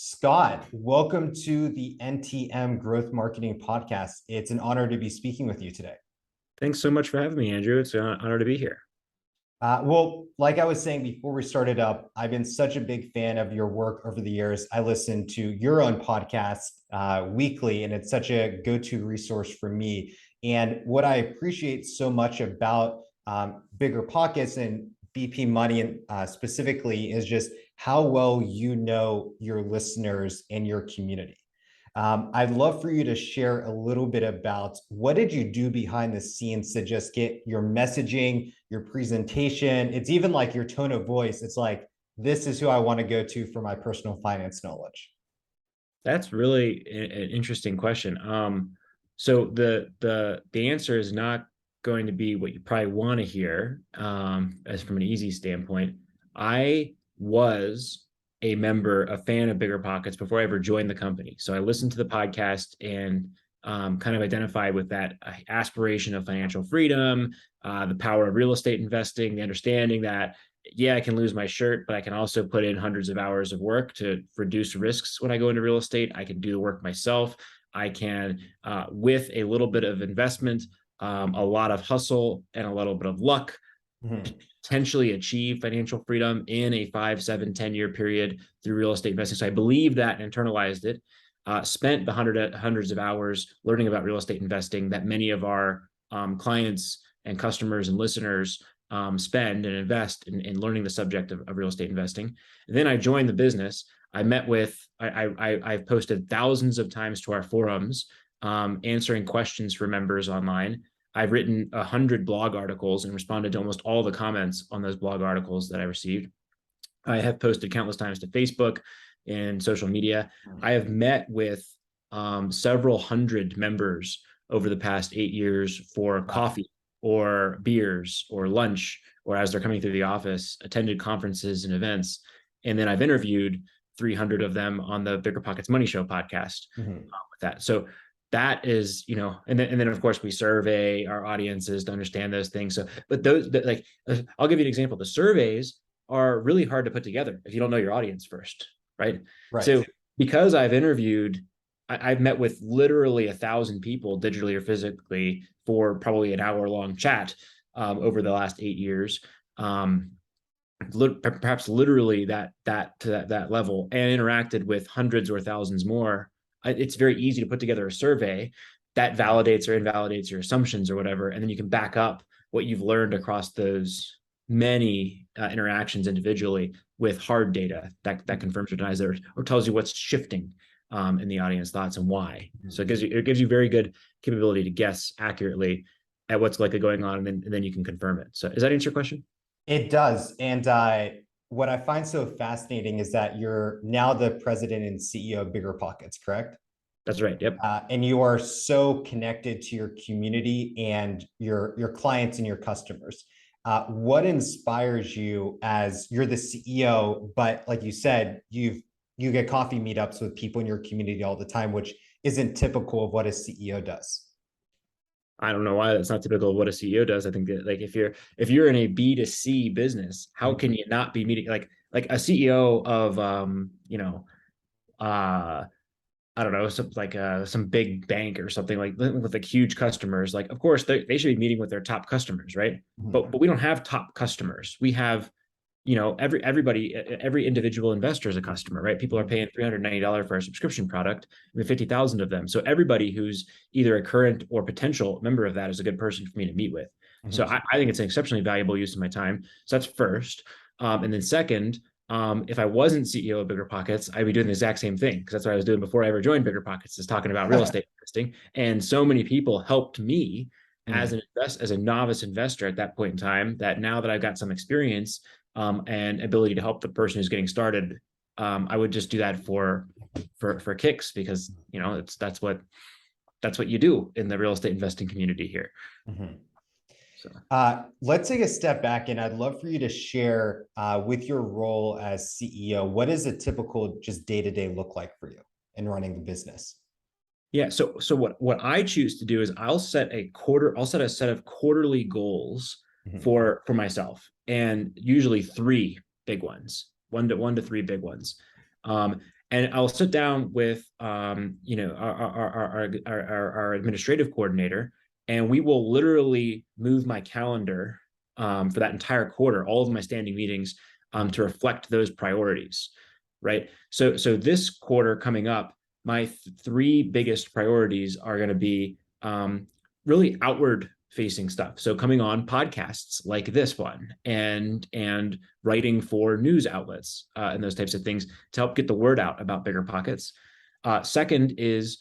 Scott, welcome to the NTM Growth Marketing Podcast. It's an honor to be speaking with you today. Thanks so much for having me, Andrew. It's an honor to be here. Like I was saying before we started up, I've been such a big fan of your work over the years. I listen to your own podcast weekly, and it's such a go-to resource for me. And what I appreciate so much about BiggerPockets and BP Money specifically is just how well you know your listeners and your community. I'd love for you to share a little bit about what did you do behind the scenes to just get your messaging, your presentation. It's even like your tone of voice. It's like, this is who I want to go to for my personal finance knowledge. That's really an interesting question. So the answer is not going to be what you probably want to hear, as from an easy standpoint. I was a fan of BiggerPockets before I ever joined the company. So I listened to the podcast and kind of identified with that aspiration of financial freedom, the power of real estate investing, the understanding that, yeah, I can lose my shirt, but I can also put in hundreds of hours of work to reduce risks when I go into real estate. I can do the work myself. I can, with a little bit of investment, a lot of hustle, and a little bit of luck, potentially achieve financial freedom in a 5, 7, 10-year period through real estate investing. So I believe that and internalized it, spent the hundreds of hours learning about real estate investing that many of our clients and customers and listeners spend and invest in learning the subject of real estate investing. And then I joined the business. I've posted thousands of times to our forums, answering questions for members online. I've written 100 blog articles and responded to almost all the comments on those blog articles that I received. I have posted countless times to Facebook and social media. I have met with several hundred members over the past 8 years for coffee or beers or lunch, or as they're coming through the office, attended conferences and events. And then I've interviewed 300 of them on the BiggerPockets Money Show podcast with that. So that is, and then of course we survey our audiences to understand those things. So, but I'll give you an example. The surveys are really hard to put together if you don't know your audience first, right? So because I've met with literally 1,000 people digitally or physically for probably an hour-long chat over the last 8 years, perhaps literally that to that level, and interacted with hundreds or thousands more. It's very easy to put together a survey that validates or invalidates your assumptions or whatever, and then you can back up what you've learned across those many interactions individually with hard data that confirms or denies it, or tells you what's shifting in the audience thoughts and why. So it gives you very good capability to guess accurately at what's likely going on, and then you can confirm it. So does that answer your question? It does. And what I find so fascinating is that you're now the president and CEO of BiggerPockets, correct? That's right. Yep. And you are so connected to your community and your clients and your customers. What inspires you as you're the CEO, but like you said, you get coffee meetups with people in your community all the time, which isn't typical of what a CEO does. I don't know why that's not typical of what a CEO does. I think that, like, if you're in a B2C business, how can you not be meeting like a CEO of I don't know, some big bank or something, like with like huge customers. Like, of course they should be meeting with their top customers, right? But we don't have top customers. We have, every individual investor is a customer, right? People are paying $390 for our subscription product. We have 50,000 of them. So everybody who's either a current or potential member of that is a good person for me to meet with. So I think it's an exceptionally valuable use of my time. So that's first. And then second, if I wasn't CEO of BiggerPockets, I'd be doing the exact same thing, because that's what I was doing before I ever joined BiggerPockets, is talking about real estate investing. And so many people helped me as a novice investor at that point in time, that now that I've got some experience and ability to help the person who's getting started, I would just do that for kicks, because that's what you do in the real estate investing community here. So let's take a step back, and I'd love for you to share with your role as CEO, what does a typical just day-to-day look like for you in running the business? Yeah. So what I choose to do is I'll set a set of quarterly goals for myself, and usually 3 big ones, one to 3 big ones. And I'll sit down with our administrative coordinator, and we will literally move my calendar for that entire quarter, all of my standing meetings, to reflect those priorities, right? So this quarter coming up, my three biggest priorities are going to be really outward facing stuff. So coming on podcasts like this one, and writing for news outlets and those types of things to help get the word out about BiggerPockets. Second is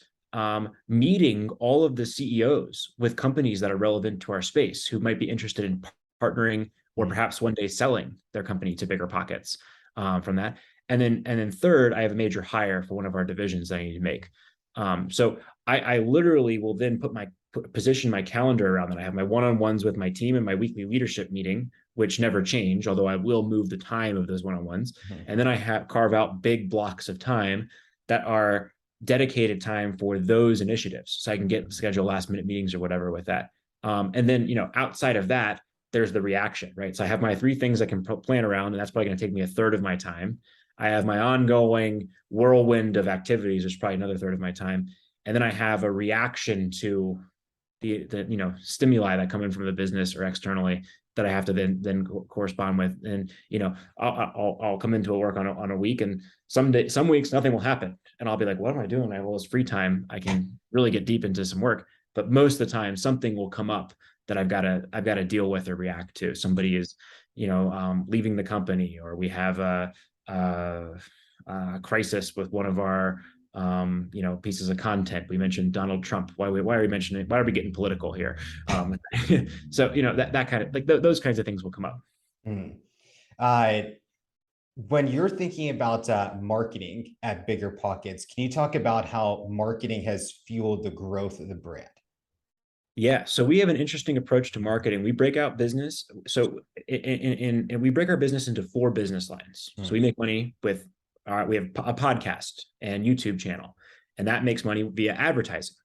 meeting all of the CEOs with companies that are relevant to our space who might be interested in partnering or perhaps one day selling their company to BiggerPockets from that. And then third, I have a major hire for one of our divisions that I need to make. So I literally will then position my calendar around that. I have my one-on-ones with my team and my weekly leadership meeting, which never change, although I will move the time of those one-on-ones. And then I carve out big blocks of time that are dedicated time for those initiatives. So I can schedule last minute meetings or whatever with that. And then, outside of that, there's the reaction, right? So I have my three things I can plan around, and that's probably going to take me a third of my time. I have my ongoing whirlwind of activities, which is probably another third of my time. And then I have a reaction to the stimuli that come in from the business or externally that I have to then correspond with. And I'll come into work on a week, and some weeks nothing will happen, and I'll be like, what am I doing? I have all this free time. I can really get deep into some work. But most of the time, something will come up that I've got to deal with or react to. Somebody is leaving the company, or we have a crisis with one of our pieces of content. We mentioned Donald Trump. Why are we mentioning it? Why are we getting political here? So that kind of those kinds of things will come up. When you're thinking about marketing at BiggerPockets, can you talk about how marketing has fueled the growth of the brand? Yeah, so we have an interesting approach to marketing. We break out business. So and we break our business into 4 business lines. So we make money with we have a podcast and YouTube channel, and that makes money via advertising.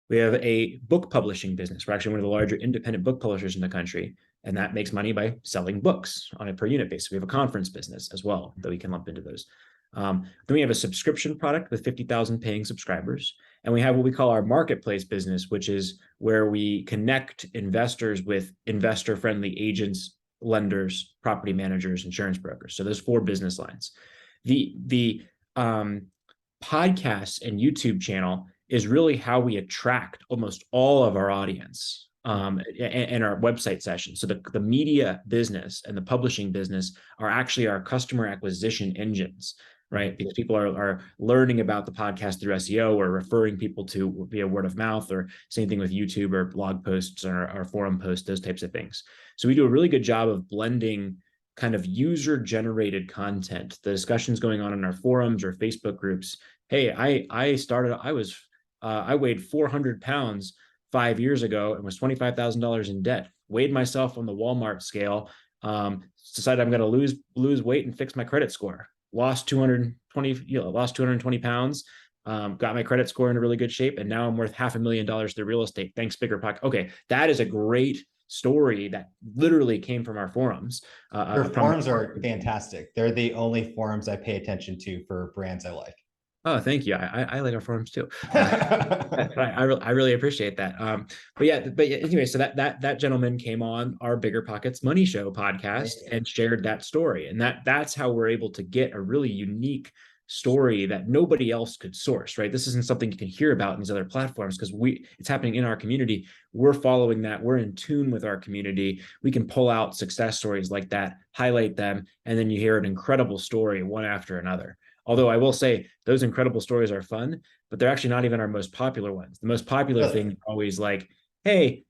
We have a book publishing business. We're actually one of the larger independent book publishers in the country, and that makes money by selling books on a per unit basis. We have a conference business as well that we can lump into those. Then we have a subscription product with 50,000 paying subscribers. And we have what we call our marketplace business, which is where we connect investors with investor-friendly agents, lenders, property managers, insurance brokers. So there's 4 business lines. The podcast and YouTube channel is really how we attract almost all of our audience and our website sessions. So the media business and the publishing business are actually our customer acquisition engines, right? Because people are learning about the podcast through SEO, or referring people to via word of mouth, or same thing with YouTube or blog posts or forum posts, those types of things. So we do a really good job of blending kind of user-generated content, the discussions going on in our forums or Facebook groups. Hey, I weighed 400 pounds 5 years ago and was $25,000 in debt. Weighed myself on the Walmart scale. Decided I'm going to lose weight and fix my credit score. Lost 220 pounds. Got my credit score in a really good shape, and now I'm worth $500,000 through real estate. Thanks, BiggerPockets. Okay, that is a great story that literally came from our forums. Your forums are fantastic. They're the only forums I pay attention to for brands I like. Oh, thank you. I like our forums too. I really appreciate that. But anyway, so that gentleman came on our BiggerPockets Money Show podcast and shared that story, and that's how we're able to get a really unique story that nobody else could source, right? This isn't something you can hear about in these other platforms because it's happening in our community. We're following that. We're in tune with our community. We can pull out success stories like that, highlight them, and then you hear an incredible story one after another. Although I will say those incredible stories are fun, but they're actually not even our most popular ones. The most popular thing is always like, hey,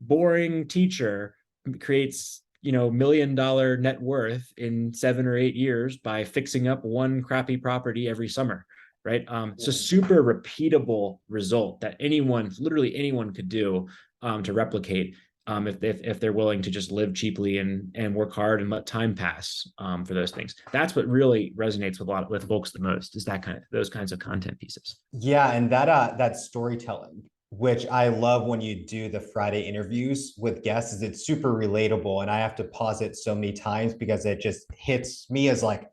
boring teacher creates $1 million net worth in 7 or 8 years by fixing up one crappy property every summer, right? It's a super repeatable result that literally anyone could do to replicate if they're willing to just live cheaply and work hard and let time pass for those things. That's what really resonates with folks the most, is those kinds of content pieces. Yeah, and that storytelling which I love when you do the Friday interviews with guests, is it's super relatable. And I have to pause it so many times because it just hits me as like,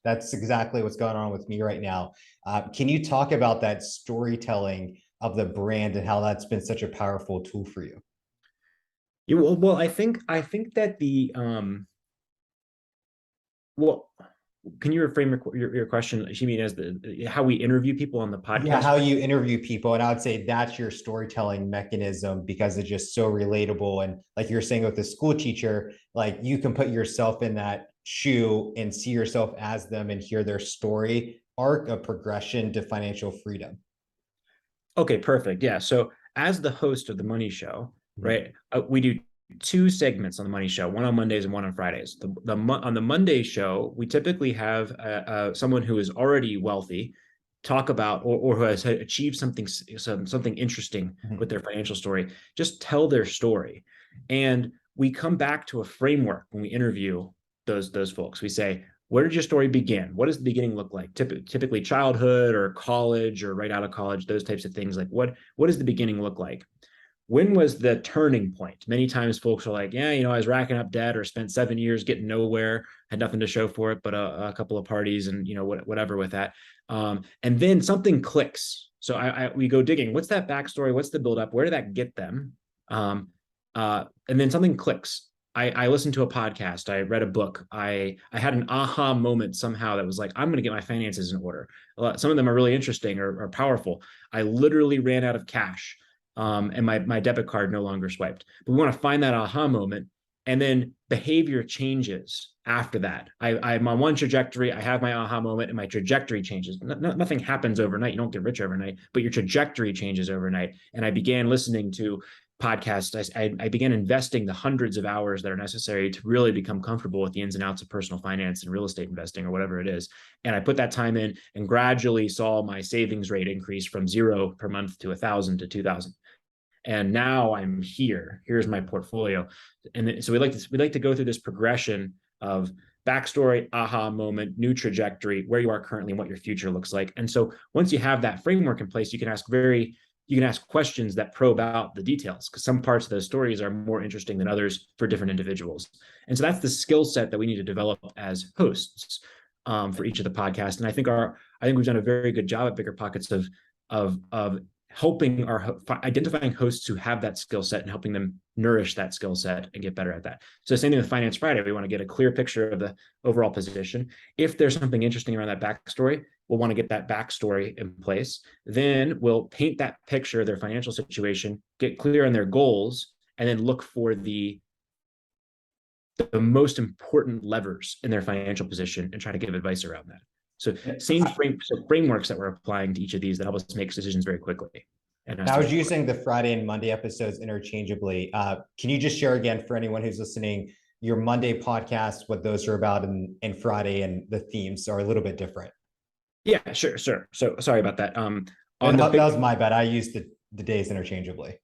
that's exactly what's going on with me right now. Can you talk about that storytelling of the brand and how that's been such a powerful tool for you? Yeah, well, I think that well, can you reframe your question? You mean as the how we interview people on the Yeah, podcast? how you interview people. And I would say that's your storytelling mechanism because it's just so relatable. And like you're saying with the school teacher, like you can put yourself in that shoe and see yourself as them and hear their story arc of progression to financial freedom. Okay, perfect. Yeah. So as the host of the Money Show, Mhm. right, we do two segments on the Money Show, one on Mondays and one on Fridays. On the Monday show, we typically have someone who is already wealthy talk about or who has achieved something interesting with Mhm. their financial story, just tell their story. And we come back to a framework when we interview those folks. We say, where did your story begin? What does the beginning look like? Typically childhood or college or right out of college, those types of things. Like what does the beginning look like? When was the turning point? Many times folks are like, yeah, I was racking up debt or spent 7 years getting nowhere, had nothing to show for it, but a couple of parties and whatever with that. And then something clicks. So we go digging. What's that backstory? What's the buildup? Where did that get them? And then something clicks. I listened to a podcast. I read a book. I had an aha moment somehow that was like, I'm going to get my finances in order. Some of them are really interesting or powerful. I literally ran out of cash, and my debit card no longer swiped. But we want to find that aha moment, and then behavior changes after that. I'm on one trajectory. I have my aha moment, and my trajectory changes. Nothing happens overnight. You don't get rich overnight, but your trajectory changes overnight. And I began listening to podcasts. I began investing the hundreds of hours that are necessary to really become comfortable with the ins and outs of personal finance and real estate investing or whatever it is. And I put that time in and gradually saw my savings rate increase from 0 per month to 1,000 to 2,000. And now I'm here. Here's my portfolio. And so we like to go through this progression of backstory, aha moment, new trajectory, where you are currently, and what your future looks like. And so once you have that framework in place, you can ask questions that probe out the details, because some parts of those stories are more interesting than others for different individuals. And so that's the skill set that we need to develop as hosts, for each of the podcasts. And I think we've done a very good job at BiggerPockets of helping identifying hosts who have that skill set and helping them nourish that skill set and get better at that. So same thing with Finance Friday. We want to get a clear picture of the overall position. If there's something interesting around that backstory, we'll want to get that backstory in place. Then we'll paint that picture of their financial situation, get clear on their goals, and then look for the most important levers in their financial position and try to give advice around that. So frameworks that we're applying to each of these that help us make decisions very quickly. And I was using the Friday and Monday episodes interchangeably. Can you just share again for anyone who's listening your Monday podcast, what those are about, and Friday and the themes are a little bit different? Yeah, sure. So sorry about that. And On the that was my bad. I used the days interchangeably.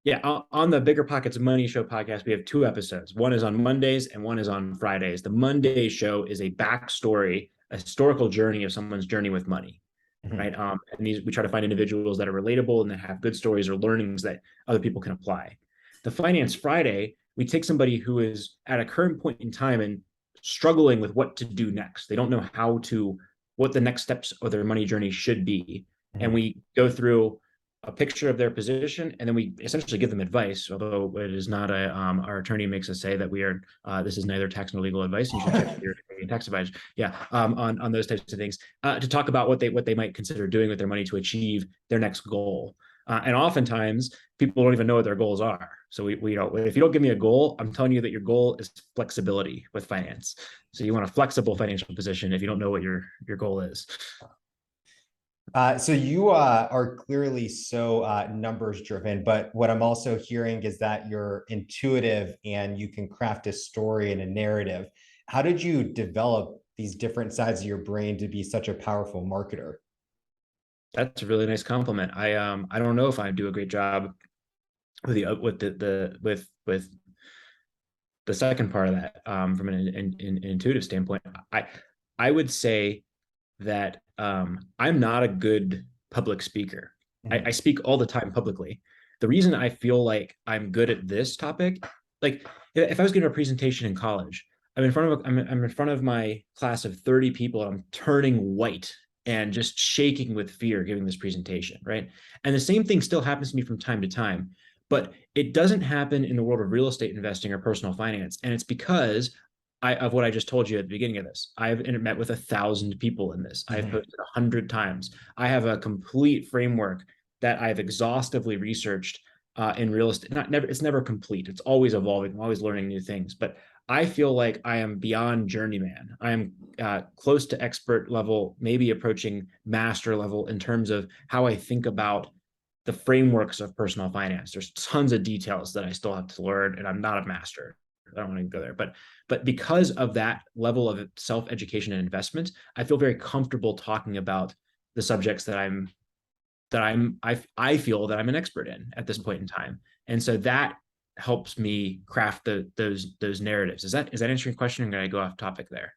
Yeah, on the BiggerPockets Money Show podcast, we have two episodes. One is on Mondays and one is on Fridays. The Monday show is a backstory, a historical journey of someone's journey with money, Mhm. right? And we try to find individuals that are relatable and that have good stories or learnings that other people can apply. The Finance Friday, we take somebody who is at a current point in time and struggling with what to do next. They don't know what the next steps of their money journey should be. And Mhm. we go through a picture of their position, and then we essentially give them advice. Although it is not our attorney makes us say that this is neither tax nor legal advice. You should check with your tax advisor. Yeah, on those types of things, to talk about what they might consider doing with their money to achieve their next goal. And oftentimes people don't even know what their goals are. So if you don't give me a goal, I'm telling you that your goal is flexibility with finance. So you want a flexible financial position if you don't know what your goal is. So you are clearly so numbers driven, but what I'm also hearing is that you're intuitive and you can craft a story and a narrative. How did you develop these different sides of your brain to be such a powerful marketer? That's a really nice compliment. I don't know if I do a great job with the second part of that, from an intuitive standpoint. I would say that I'm not a good public speaker. I Mhm. speak all the time publicly, the reason I feel like I'm good at this topic, like if I was giving a presentation in college, I'm in front of my class of 30 people. And I'm turning white and just shaking with fear giving this presentation, right? And the same thing still happens to me from time to time, but it doesn't happen in the world of real estate investing or personal finance. And it's because of what I just told you at the beginning of this. I've met with 1,000 people in this. I've Mhm. posted 100 times. I have a complete framework that I've exhaustively researched in real estate. It's never complete. It's always evolving. I'm always learning new things. But I feel like I am beyond journeyman. I am close to expert level, maybe approaching master level in terms of how I think about the frameworks of personal finance. There's tons of details that I still have to learn, and I'm not a master. I don't want to go there, but because of that level of self-education and investment, I feel very comfortable talking about the subjects I feel that I'm an expert in at this point in time. And so that helps me craft those narratives. Is that answering your question? I'm going to go off topic there.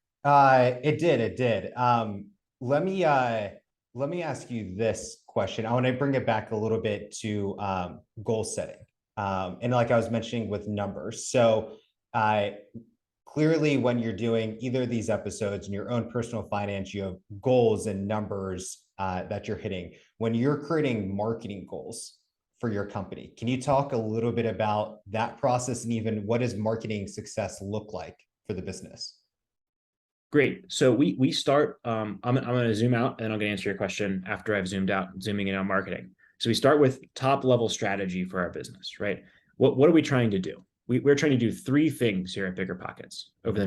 It did. Let me ask you this question. I want to bring it back a little bit to goal setting. And like I was mentioning with numbers. So uh, clearly when you're doing either of these episodes in your own personal finance, you have goals and numbers that you're hitting. When you're creating marketing goals for your company, can you talk a little bit about that process and even what does marketing success look like for the business? Great. So we start. I'm going to zoom out, and I'm going to answer your question after I've zoomed out, zooming in on marketing. So we start with top level strategy for our business, right? What are we trying to do? We're trying to do three things here at BiggerPockets over the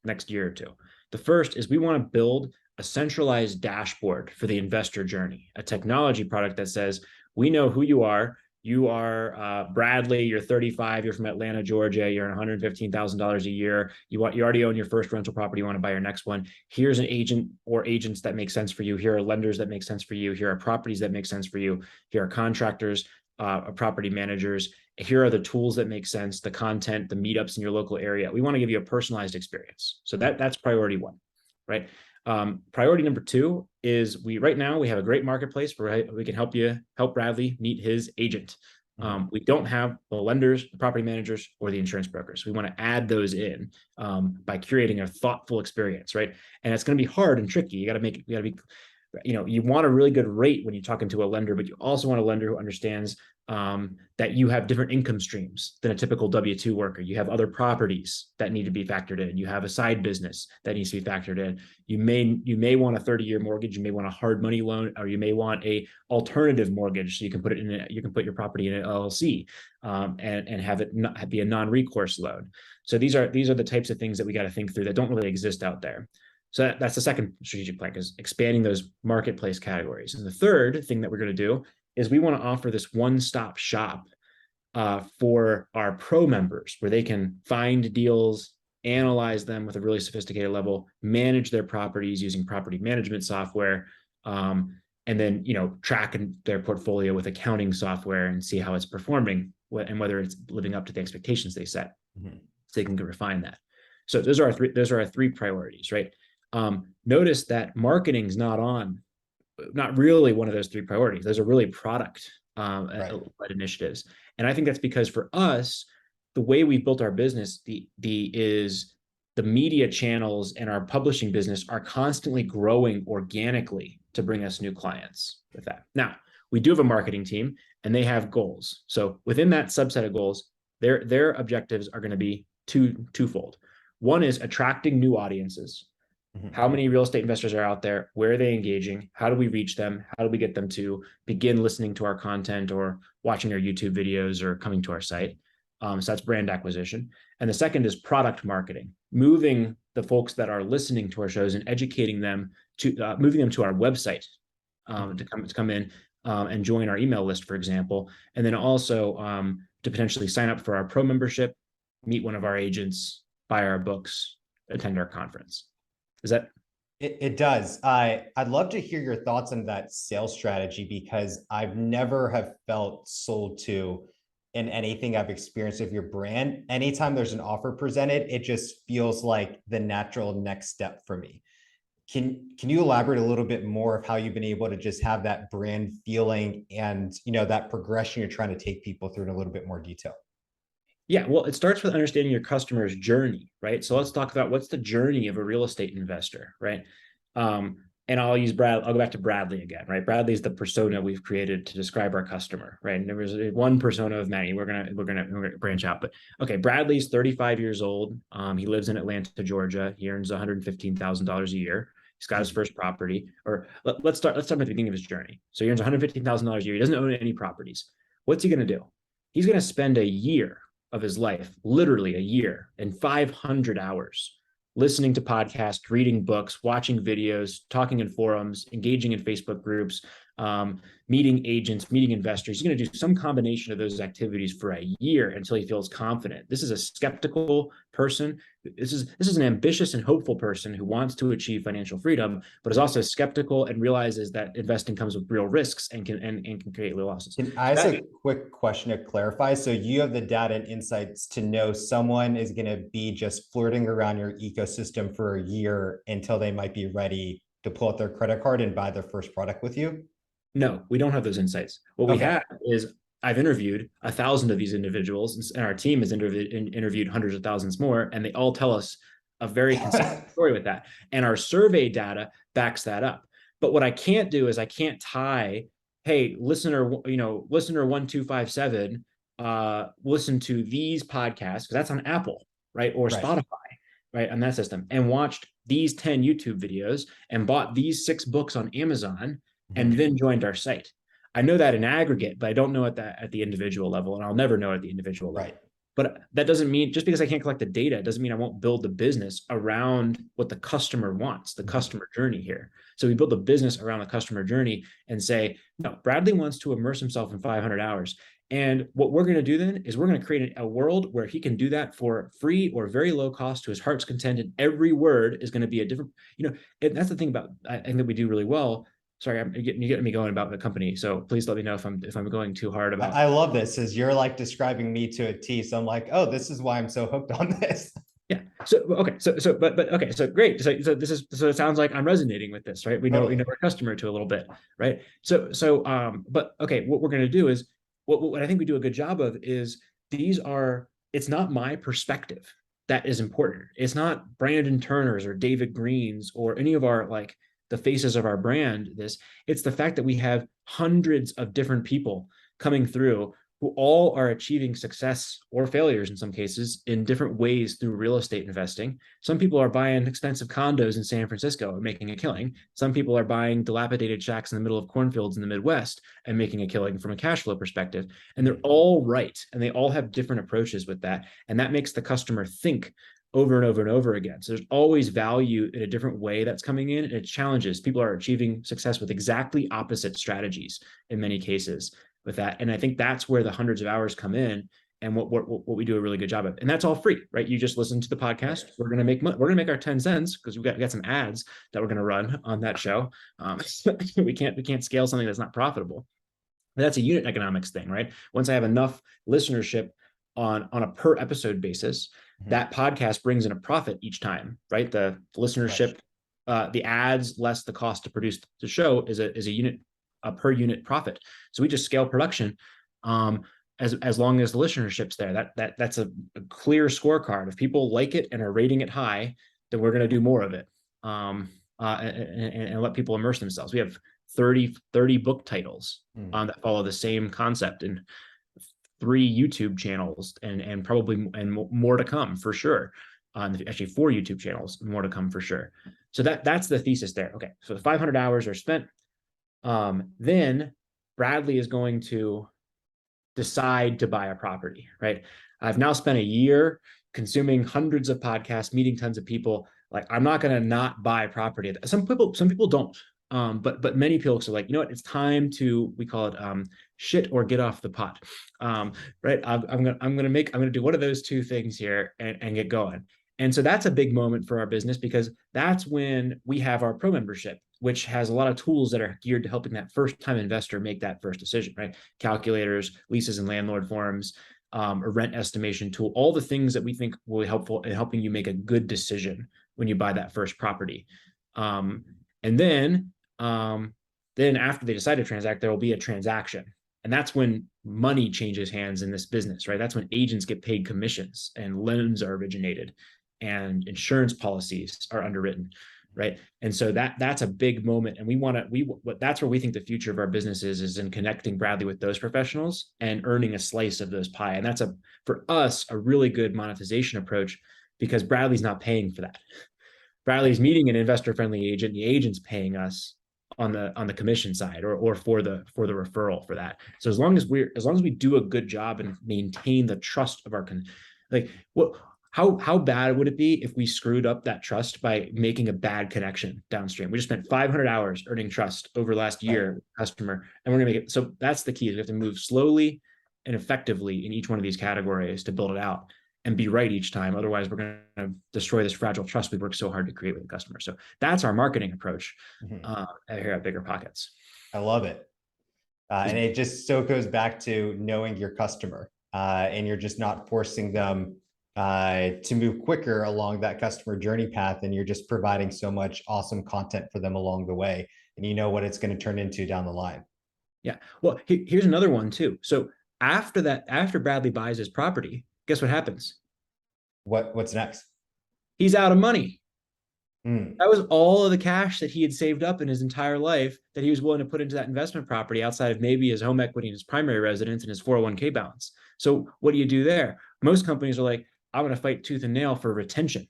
next year or two. The first is we want to build a centralized dashboard for the investor journey, a technology product that says we know who you are. You are Bradley. You're 35. You're from Atlanta, Georgia. You're $115,000 a year. You already own your first rental property. You want to buy your next one. Here's an agent or agents that make sense for you. Here are lenders that make sense for you. Here are properties that make sense for you. Here are contractors, property managers. Here are the tools that make sense, the content, the meetups in your local area. We want to give you a personalized experience. So that's priority one, right? Priority number two is right now we have a great marketplace where we can help Bradley meet his agent. We don't have the lenders, the property managers, or the insurance brokers. We want to add those in by curating a thoughtful experience, right? And it's going to be hard and tricky. You got to be, you want a really good rate when you're talking to a lender, but you also want a lender who understands that you have different income streams than a typical W-2 worker. You have other properties that need to be factored in. You have a side business that needs to be factored in. You may want a 30-year mortgage. You may want a hard money loan, or you may want a alternative mortgage. So you can put your property in an LLC and have it be a non-recourse loan. So these are the types of things that we got to think through that don't really exist out there. So that's the second strategic plank, is expanding those marketplace categories. And the third thing that we're going to do is we want to offer this one-stop shop for our pro members, where they can find deals, analyze them with a really sophisticated level, manage their properties using property management software, and then track their portfolio with accounting software and see how it's performing and whether it's living up to the expectations they set. So they can refine that. So those are our three priorities, right? Notice that marketing is not really one of those three priorities. Those are really product initiatives. And I think that's because for us, the way we built our business, is the media channels and our publishing business are constantly growing organically to bring us new clients with that. Now, we do have a marketing team and they have goals. So within that subset of goals, their objectives are going to be twofold. One is attracting new audiences. How many real estate investors are out there? Where are they engaging? How do we reach them? How do we get them to begin listening to our content or watching our YouTube videos or coming to our site? So that's brand acquisition. And the second is product marketing, moving the folks that are listening to our shows and educating them to moving them to our website to come in and join our email list, for example. And then also to potentially sign up for our pro membership, meet one of our agents, buy our books, attend our conference. Is that? It does. I'd love to hear your thoughts on that sales strategy, because I've never have felt sold to in anything I've experienced of your brand. Anytime there's an offer presented, it just feels like the natural next step for me. Can you elaborate a little bit more of how you've been able to just have that brand feeling and that progression you're trying to take people through in a little bit more detail? Yeah, well, it starts with understanding your customer's journey, right? So let's talk about what's the journey of a real estate investor, right? And I'll go back to Bradley again, right? Bradley is the persona we've created to describe our customer, right? And there was one persona of many. We're gonna branch out, but okay, Bradley's 35 years old. He lives in Atlanta, Georgia. He earns $115,000 a year. He's got his first property. Or let's start at the beginning of his journey. So he earns $115,000 a year. He doesn't own any properties. What's he gonna do? He's gonna spend a year of his life, literally a year and 500 hours, listening to podcasts, reading books, watching videos, talking in forums, engaging in Facebook groups, meeting agents, meeting investors. He's going to do some combination of those activities for a year until he feels confident. This is a skeptical person. This is an ambitious and hopeful person who wants to achieve financial freedom, but is also skeptical and realizes that investing comes with real risks and can create losses. Can I ask a quick question to clarify? So you have the data and insights to know someone is going to be just flirting around your ecosystem for a year until they might be ready to pull out their credit card and buy their first product with you? No, we don't have those insights. What we have is I've interviewed 1,000 of these individuals, and our team has interviewed hundreds of thousands more, and they all tell us a very consistent story with that. And our survey data backs that up. But what I can't do is I can't tie, hey, listener 1257, listen to these podcasts, because that's on Apple, right? Or Spotify, right? On that system, and watched these 10 YouTube videos and bought these 6 books on Amazon and then joined our site. I know that in aggregate, but I don't know at the individual level, and I'll never know at the individual level. Right. But that doesn't mean, just because I can't collect the data, it doesn't mean I won't build the business around what the customer wants, the customer journey here. So we build the business around the customer journey and say, no, Bradley wants to immerse himself in 500 hours. And what we're going to do then is we're going to create a world where he can do that for free or very low cost to his heart's content. And every word is going to be a different, that's the thing about, I think that we do really well. Sorry, you're getting me going about the company. So please let me know if I'm going too hard about. I love this, as you're like describing me to a T. So I'm like, oh, this is why I'm so hooked on this. Yeah. So okay. So okay. So great. So it sounds like I'm resonating with this, right? We know our customer to a little bit, right? But okay. What we're going to do is what I think we do a good job of is it's not my perspective that is important. It's not Brandon Turner's or David Green's or any of our the faces of our brand. It's the fact that we have hundreds of different people coming through who all are achieving success or failures in some cases in different ways through real estate investing. Some people are buying expensive condos in San Francisco and making a killing. Some people are buying dilapidated shacks in the middle of cornfields in the Midwest and making a killing from a cash flow perspective. And they're all right. And they all have different approaches with that. And that makes the customer think over and over and over again. So there's always value in a different way that's coming in, and it challenges. People are achieving success with exactly opposite strategies in many cases with that. And I think that's where the hundreds of hours come in, and what we do a really good job of. And that's all free, right? You just listen to the podcast. We're going to make our 10 cents because we got some ads that we're going to run on that show. We can't scale something that's not profitable. But that's a unit economics thing, right? Once I have enough listenership on a per episode basis, that podcast brings in a profit each time, right? The listenership, the ads less the cost to produce the show is a per unit profit. So we just scale production as long as the listenership's there. That's a clear scorecard. If people like it and are rating it high, then we're going to do more of it and let people immerse themselves. We have 30 book titles that follow the same concept, and 3 YouTube channels and probably more to come for sure. Actually 4 YouTube channels, more to come for sure. So that's the thesis there. Okay, so the 500 hours are spent. Then Bradley is going to decide to buy a property, right? I've now spent a year consuming hundreds of podcasts, meeting tons of people. I'm not going to not buy a property. Some people don't. But many people are like, you know what, it's time to, we call it shit or get off the pot. Right. I'm gonna do one of those 2 things here and get going. And so that's a big moment for our business, because that's when we have our pro membership, which has a lot of tools that are geared to helping that first time investor make that first decision, right? Calculators, leases and landlord forms, a rent estimation tool, all the things that we think will be helpful in helping you make a good decision when you buy that first property. And then after they decide to transact, there will be a transaction. And that's when money changes hands in this business, right? That's when agents get paid commissions and loans are originated and insurance policies are underwritten, right? And so that's a big moment. And that's where we think the future of our business is in connecting Bradley with those professionals and earning a slice of those pie. And that's for us, a really good monetization approach because Bradley's not paying for that. Bradley's meeting an investor-friendly agent, the agent's paying us on the commission side or for the referral for that. So as long as we do a good job and maintain the trust of our how bad would it be if we screwed up that trust by making a bad connection downstream? We just spent 500 hours earning trust over last year with a customer, and we're gonna make it. So that's the key. We have to move slowly and effectively in each one of these categories to build it out and be right each time. Otherwise, we're going to destroy this fragile trust we worked so hard to create with the customer. So that's our marketing approach here at BiggerPockets. I love it. And it just so goes back to knowing your customer and you're just not forcing them to move quicker along that customer journey path. And you're just providing so much awesome content for them along the way. And you know what it's going to turn into down the line. Yeah. Well, here's another one too. So after Bradley buys his property, guess what happens? What's next? He's out of money. That was all of the cash that he had saved up in his entire life that he was willing to put into that investment property outside of maybe his home equity and his primary residence and his 401k balance. So what do you do there? Most companies are like, I'm going to fight tooth and nail for retention.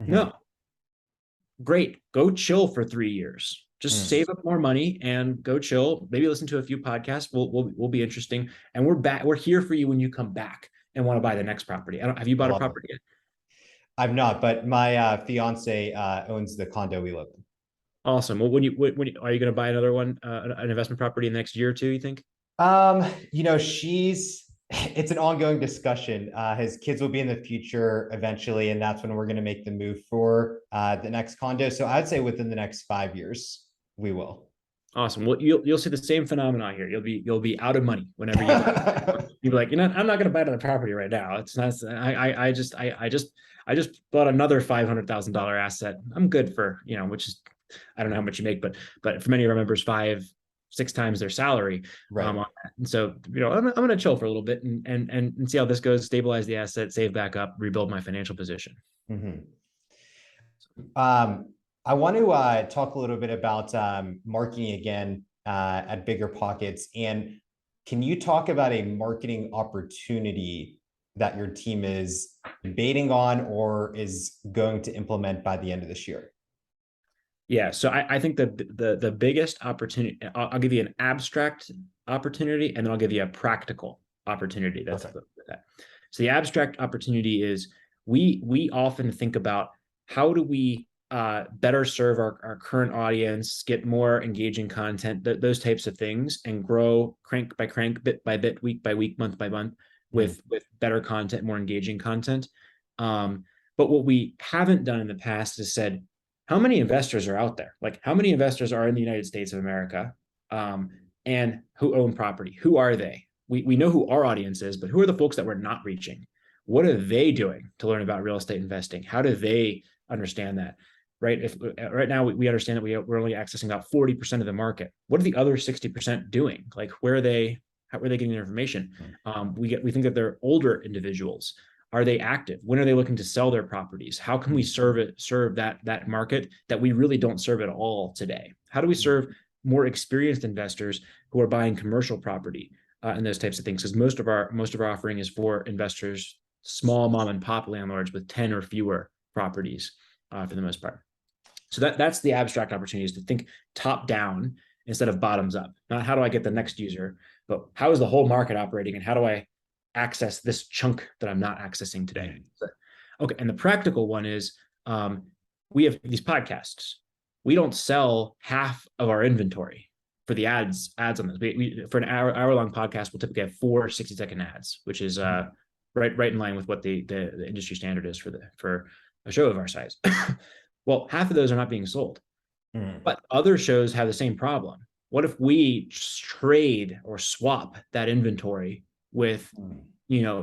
No. Great. Go chill for 3 years. Just save up more money and go chill. Maybe listen to a few podcasts. We'll be interesting. And we're back. We're here for you when you come back and want to buy the next property. Have you bought a property yet? I've not, but my fiance owns the condo we live in. Awesome. Well, when are you going to buy another one, an investment property in the next year or two, you think? It's an ongoing discussion. His kids will be in the future eventually, and that's when we're going to make the move for the next condo. So I'd say within the next 5 years, we will. Awesome. Well, you'll see the same phenomenon here. You'll be out of money whenever you'll be like, I'm not going to buy another property right now. It's not. I just bought another $500,000 asset. I'm good for which is I don't know how much you make, but for many of our members, 5-6 times their salary. Right. And so I'm going to chill for a little bit and see how this goes. Stabilize the asset, save back up, rebuild my financial position. I want to talk a little bit about marketing again at BiggerPockets. And can you talk about a marketing opportunity that your team is debating on or is going to implement by the end of this year? Yeah, so I think that the biggest opportunity, I'll give you an abstract opportunity, and then I'll give you a practical opportunity. That's that. So the abstract opportunity is we often think about how do we better serve our current audience, get more engaging content, those types of things, and grow crank by crank, bit by bit, week by week, month by month with better content, more engaging content. But what we haven't done in the past is said, how many investors are out there? Like how many investors are in the United States of America and who own property? Who are they? We know who our audience is, but who are the folks that we're not reaching? What are they doing to learn about real estate investing? How do they understand that? Right. If right now we understand that we're only accessing about 40% of the market. What are the other 60% doing? Like how are they getting their information? We think that they're older individuals. Are they active? When are they looking to sell their properties? How can we serve that market that we really don't serve at all today? How do we serve more experienced investors who are buying commercial property and those types of things? Because most of our offering is for investors, small mom and pop landlords with 10 or fewer properties for the most part. So that's the abstract opportunity, is to think top down instead of bottoms up. Not how do I get the next user, but how is the whole market operating and how do I access this chunk that I'm not accessing today? Okay. And the practical one is we have these podcasts. We don't sell half of our inventory for the ads on this. We for an hour-long podcast, we'll typically have 4 60-second ads, which is right in line with what the industry standard is for a show of our size. Well, half of those are not being sold, but other shows have the same problem. What if we trade or swap that inventory with,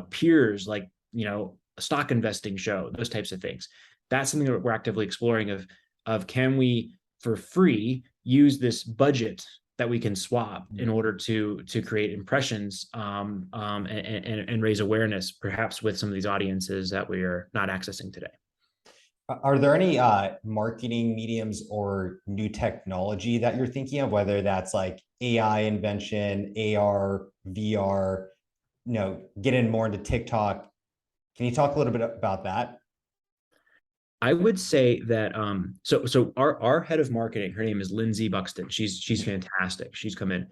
peers, like, a stock investing show, those types of things? That's something that we're actively exploring of of can we for free use this budget that we can swap in order to create impressions and raise awareness, perhaps with some of these audiences that we are not accessing today. Are there any marketing mediums or new technology that you're thinking of, whether that's like AI invention, AR, VR, getting more into TikTok? Can you talk a little bit about that? I would say that so our head of marketing, her name is Lindsay Buxton. She's fantastic. She's come in.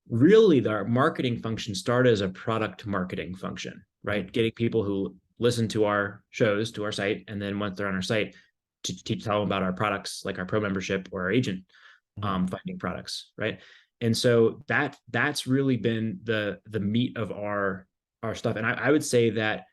Really, our marketing function started as a product marketing function, right? Getting people who listen to our shows to our site, and then once they're on our site, to tell them about our products, like our pro membership or our agent finding products, right? And so that's really been the meat of our stuff. And I would say that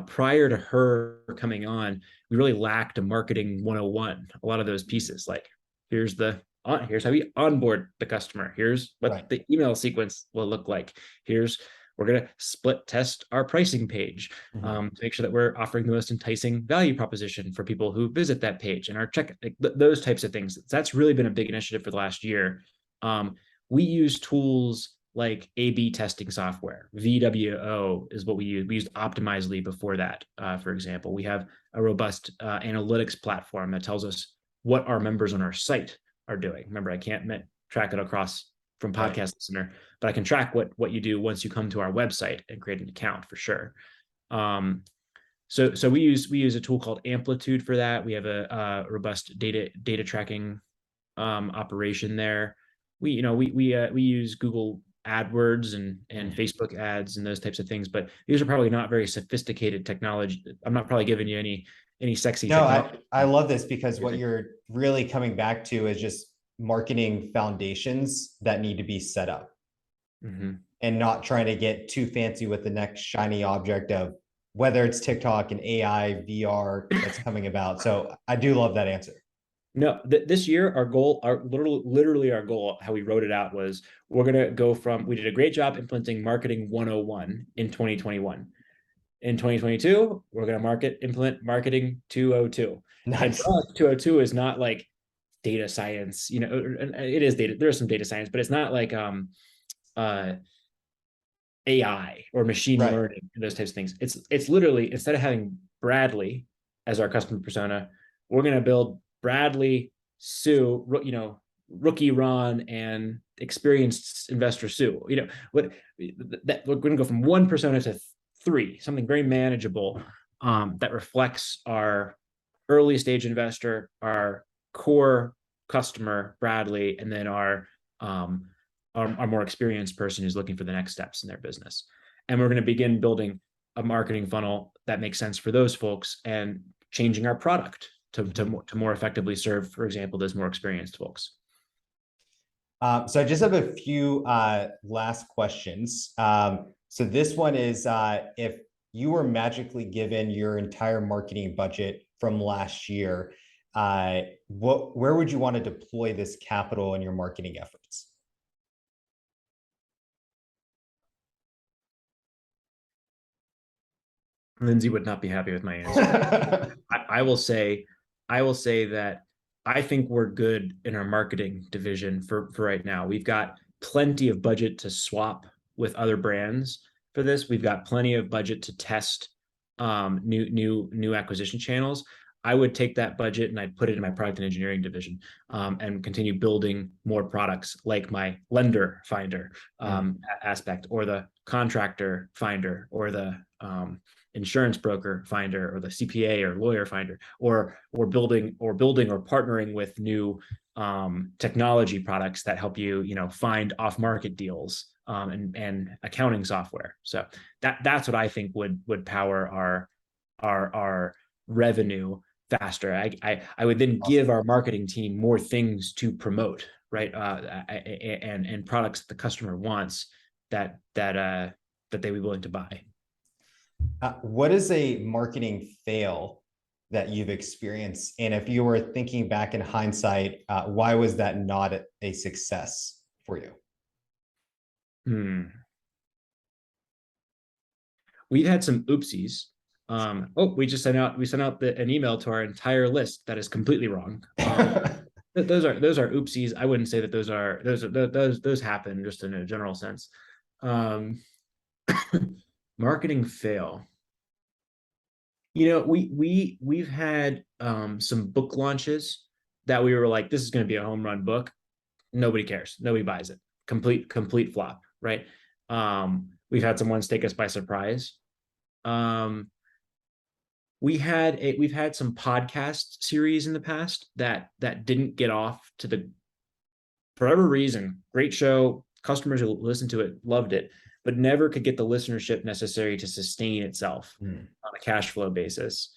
prior to her coming on, we really lacked a marketing 101. A lot of those pieces, like here's how we onboard the customer. Here's what the email sequence will look like. We're going to split test our pricing page to make sure that we're offering the most enticing value proposition for people who visit that page, and our check, like those types of things. That's really been a big initiative for the last year. We use tools like A/B testing software. VWO is what we use. We used Optimizely before that, for example. We have a robust analytics platform that tells us what our members on our site are doing. Remember, I can't track it across from podcast listener, but I can track what you do once you come to our website and create an account for sure. So we use a tool called Amplitude for that. We have a robust data tracking operation there. We use Google AdWords and Facebook ads and those types of things, but these are probably not very sophisticated technology. I'm not probably giving you any sexy technology. I love this, because what you're really coming back to is just marketing foundations that need to be set up, and not trying to get too fancy with the next shiny object of whether it's TikTok and AI, VR that's coming about. So I do love that answer. No, this year, our goal, literally our goal, how we wrote it out was we're going to go from, we did a great job implementing marketing 101 in 2021. In 2022, we're going to implement marketing 202. Nice. And for us, 202 is not like data science, it is data. There's some data science, but it's not like AI or machine learning and those types of things. It's literally, instead of having Bradley as our customer persona, we're going to build Bradley, Sue, rookie Ron, and experienced investor Sue. We're going to go from one persona to three, something very manageable that reflects our early stage investor, our core customer Bradley, and then our more experienced person who's looking for the next steps in their business. And we're going to begin building a marketing funnel that makes sense for those folks and changing our product to more effectively serve, for example, those more experienced folks. So I just have a few last questions. So this one is, if you were magically given your entire marketing budget from last year, where would you want to deploy this capital in your marketing efforts? Lindsay would not be happy with my answer. I will say that I think we're good in our marketing division for right now. We've got plenty of budget to swap with other brands for this. We've got plenty of budget to test new acquisition channels. I would take that budget and I'd put it in my product and engineering division and continue building more products like my lender finder aspect, or the contractor finder, or the insurance broker finder, or the CPA or lawyer finder, or building or partnering with new technology products that help you find off-market deals and accounting software. So that's what I think would power our revenue faster. I would then give our marketing team more things to promote, right? And products that the customer wants that they would be willing to buy. What is a marketing fail that you've experienced? And if you were thinking back in hindsight, why was that not a success for you? We've had some oopsies. We sent out an email to our entire list that is completely wrong. Those are oopsies. I wouldn't say that those happen just in a general sense. Marketing fail. We've had some book launches that we were like, this is going to be a home run book. Nobody cares. Nobody buys it. Complete flop, right? We've had some ones take us by surprise. We've had some podcast series in the past that didn't get off to the, for whatever reason, great show, customers who listened to it loved it, but never could get the listenership necessary to sustain itself on a cash flow basis.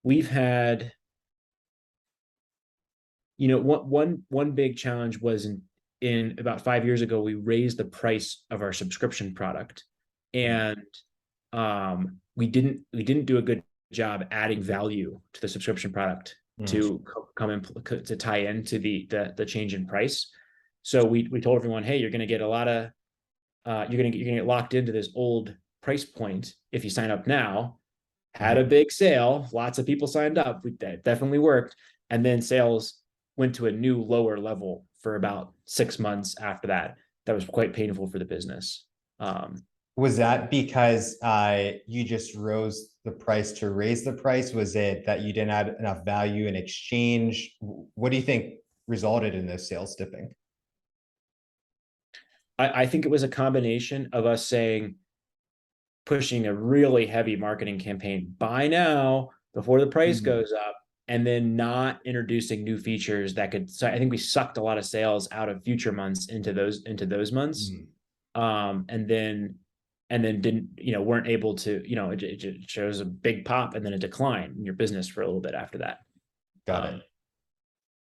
We've had, one big challenge was in about 5 years ago, we raised the price of our subscription product, and we didn't do a good job adding value to the subscription product to come in to tie into the change in price. So we told everyone, hey, you're going to get a lot of you're going to get locked into this old price point if you sign up now. Had a big sale, lots of people signed up. That definitely worked, and then sales went to a new lower level for about 6 months after that. That was quite painful for the business. Was that because you just rose the price to raise the price? Was it that you didn't add enough value in exchange? What do you think resulted in those sales dipping? I think it was a combination of us pushing a really heavy marketing campaign, buy now before the price goes up, and then not introducing new features that could. So I think we sucked a lot of sales out of future months into those months, and then didn't, weren't able to, it shows a big pop and then a decline in your business for a little bit after that. Got it.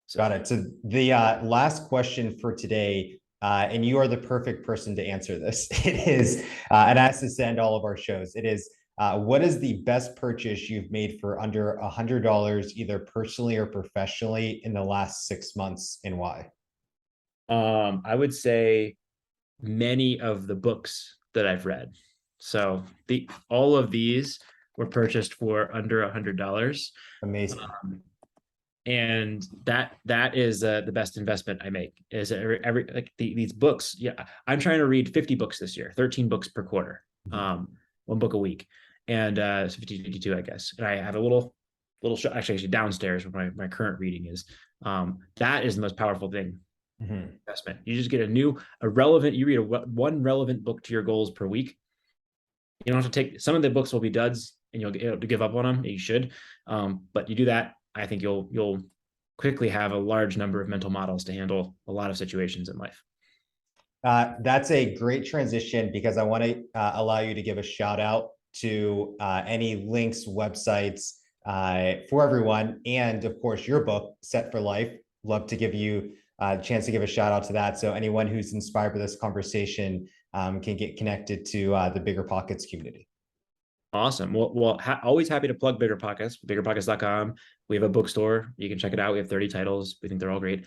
So the last question for today, and you are the perfect person to answer this. It is, and I ask this to end all of our shows. It is, what is the best purchase you've made for under $100, either personally or professionally, in the last 6 months, and why? I would say many of the books that I've read. So all of these were purchased for under $100. Amazing. And that is the best investment I make. Is every like these books. Yeah, I'm trying to read 50 books this year, 13 books per quarter, one book a week, and so 50, 52, I guess. And I have a little show actually downstairs where my current reading is. That is the most powerful thing. Investment. You just get you read one relevant book to your goals per week. You don't have to take, some of the books will be duds and you'll get to give up on them. You should, but you do that, I think you'll quickly have a large number of mental models to handle a lot of situations in life. That's a great transition, because I want to allow you to give a shout out to any links, websites for everyone, and of course your book, Set for Life. Love to give you a chance to give a shout out to that, so anyone who's inspired by this conversation can get connected to the BiggerPockets community. Awesome. Well, always happy to plug BiggerPockets, BiggerPockets.com. We have a bookstore. You can check it out. We have 30 titles. We think they're all great.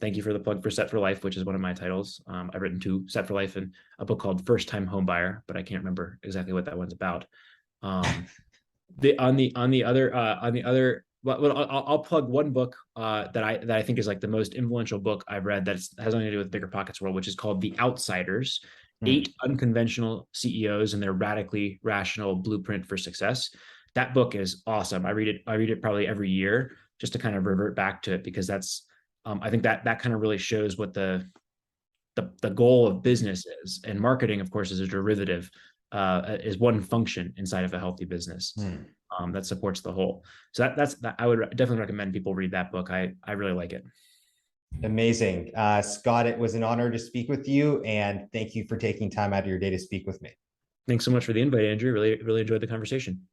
Thank you for the plug for Set for Life, which is one of my titles. I've written 2, Set for Life and a book called First Time Home Buyer, but I can't remember exactly what that one's about. I'll plug one book that I think is like the most influential book I've read that has nothing to do with BiggerPockets world, which is called The Outsiders: 8 Unconventional CEOs and Their Radically Rational Blueprint for Success. That book is awesome. I read it probably every year just to kind of revert back to it, because that's I think that kind of really shows what the goal of business is, and marketing, of course, is a derivative, is one function inside of a healthy business that supports the whole. So that's I would definitely recommend people read that book. I really like it. Amazing. Scott, it was an honor to speak with you, and thank you for taking time out of your day to speak with me. Thanks so much for the invite, Andrew. Really enjoyed the conversation.